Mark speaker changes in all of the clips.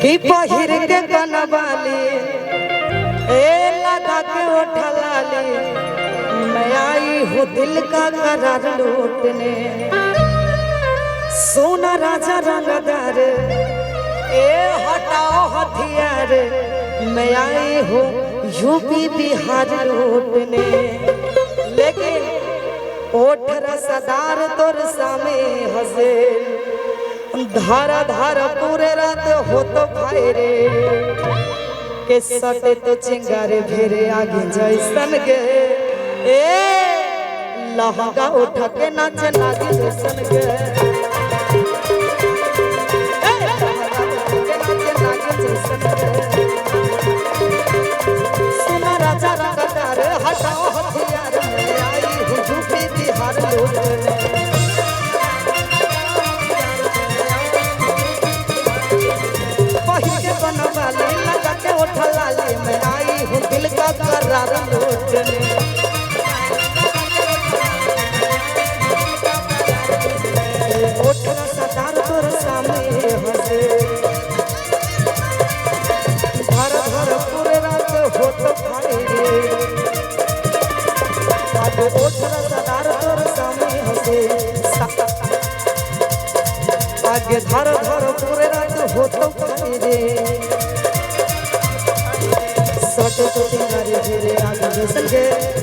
Speaker 1: कि पहिर के कनवाली ए लगा के उठलाली मैं आई हूँ दिल का करार लूटने। सोना राजा रंगदार ए हटाओ हथियार मैं आई हूँ यूपी बिहार लूटने। लेकिन ओठ रसदार तोर सामे हसे धारा धारा पूरे रात हो तो फायरे के सटे तो चिंगारे भेरे आगे जैसन गे ए लहंगा उठा के नाचे नागे जैसन गे सुना राजा रंगदार हटाओ हथियार मैं आई हूँ यूपी बिहार लूटने। बनवाली लगा के उठलाली मैं आई हूँ दिल का करार लूटने। ओठ रसदार तोर सामने हंसे धर धर पूरे रात हो तो फायरे ओठ रसदार तोर सामने हंसे आगे धर धर पूरे रात हो तो फायरे सटे तो चिंगारे भेरे आगे जैसन के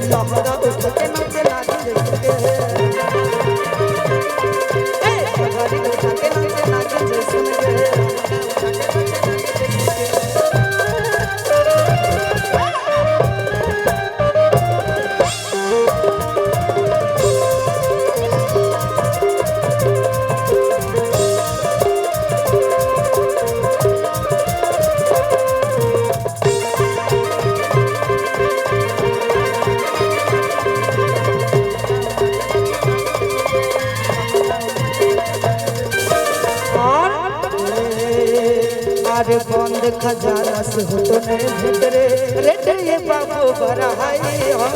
Speaker 1: लहंगा उठ के नाचे नागे जैसन के गाड़ी उठा के नाचे नागे जैसन के। अरे बंद खजाना से हो तो नहीं भीतरे रेटे ये बाबू बरहाई हो।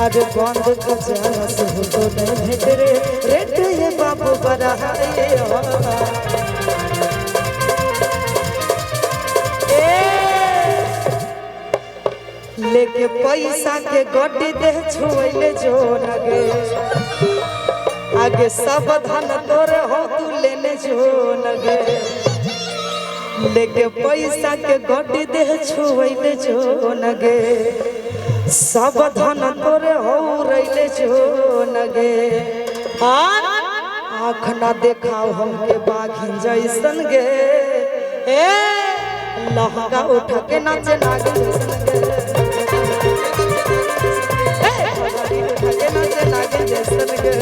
Speaker 1: अरे बंद खजाना से हो तो नहीं भीतरे रेटे ये बाबू बरहाई हो। लेके पैसा के गोटी दे छुएले जो लगे आगे सब धन तोरे हो तू लेने जो लगे। लेके पैसा के गोटी दे छुएले जो लगे सब धन तोरे हो रैले जो लगे। आँख ना देखाओ हमके बाघिन जैसन गे ए लहंगा उठा के नाचे नागे जैसन गे नागे जैसन गे।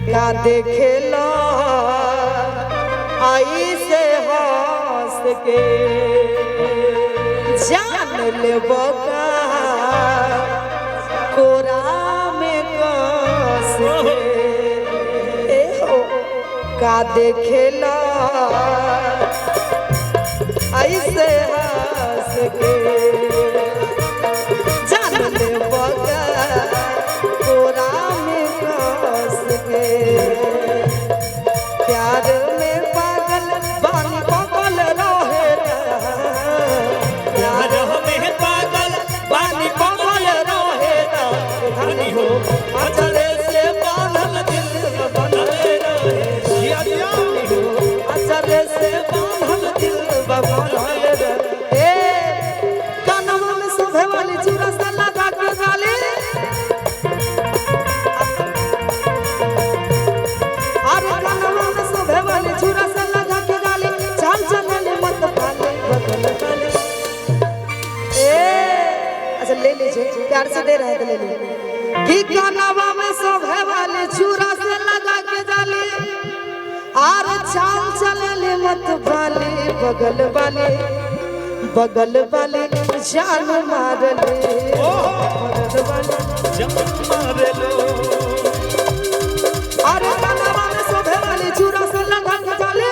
Speaker 1: का देखेला आई से हंस के जान लेबो का कोरा में कस के हो का देखेला आई से हंस के जान लेबो का कोरा में कस के। प्यार में पागल बानी पागल रहे प्यार में पागल बानी पागल रहे धनी हो अचले से बांधल दिल बनले रहे अचले से बांधल दिल बनले रहे। कानवा में शोभे वाली चूड़ा से लगा के गाली अरे कानवा में शोभे वाली चूड़ा से लगा के गाली चाल चलने मत प्यार से दे रहे थे कि कानावा में शोभे वाले चूरा से लगा के जाली आर चाल चले मत वाले बगल वाले जान मार ले बगल वाले
Speaker 2: जान मार लो
Speaker 1: अरे कानावा में शोभे वाले चूरा से लगा के जाली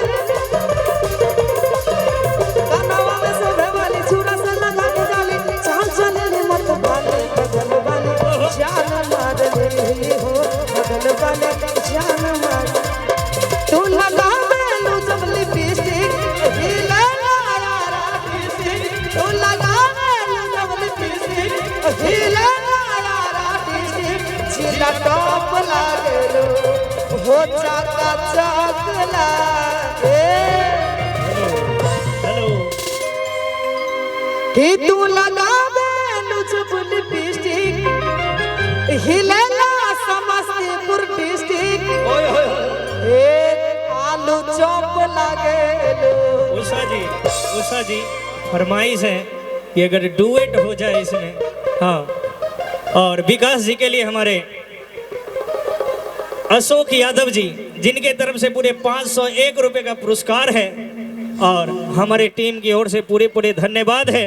Speaker 1: कानावा में शोभे वाले चूरा से लगा के जाली चाल चले मत वाले बगल वाले जान मार ले हो बगल वाले जान मार तू लगा बेलू जब लिपस्टिक हिले यारा लिपस्टिक तू लगा बेलू जब लिपस्टिक हिले यारा लिपस्टिक जिला टॉप लागलो हो चाका चकला
Speaker 2: हेलो
Speaker 1: कि तू लगा बेलू जब लिपस्टिक हिले समस्तीपुर डिस्ट्रिक्ट
Speaker 2: ओए होए
Speaker 1: आलू चौप लागेलो
Speaker 2: उषा जी फरमाइश है कि अगर डुएट हो जाए इसमें हाँ और विकास जी के लिए हमारे अशोक यादव जी जिनके तरफ से पूरे 501 रुपए का पुरस्कार है और हमारे टीम की ओर से पूरे धन्यवाद है।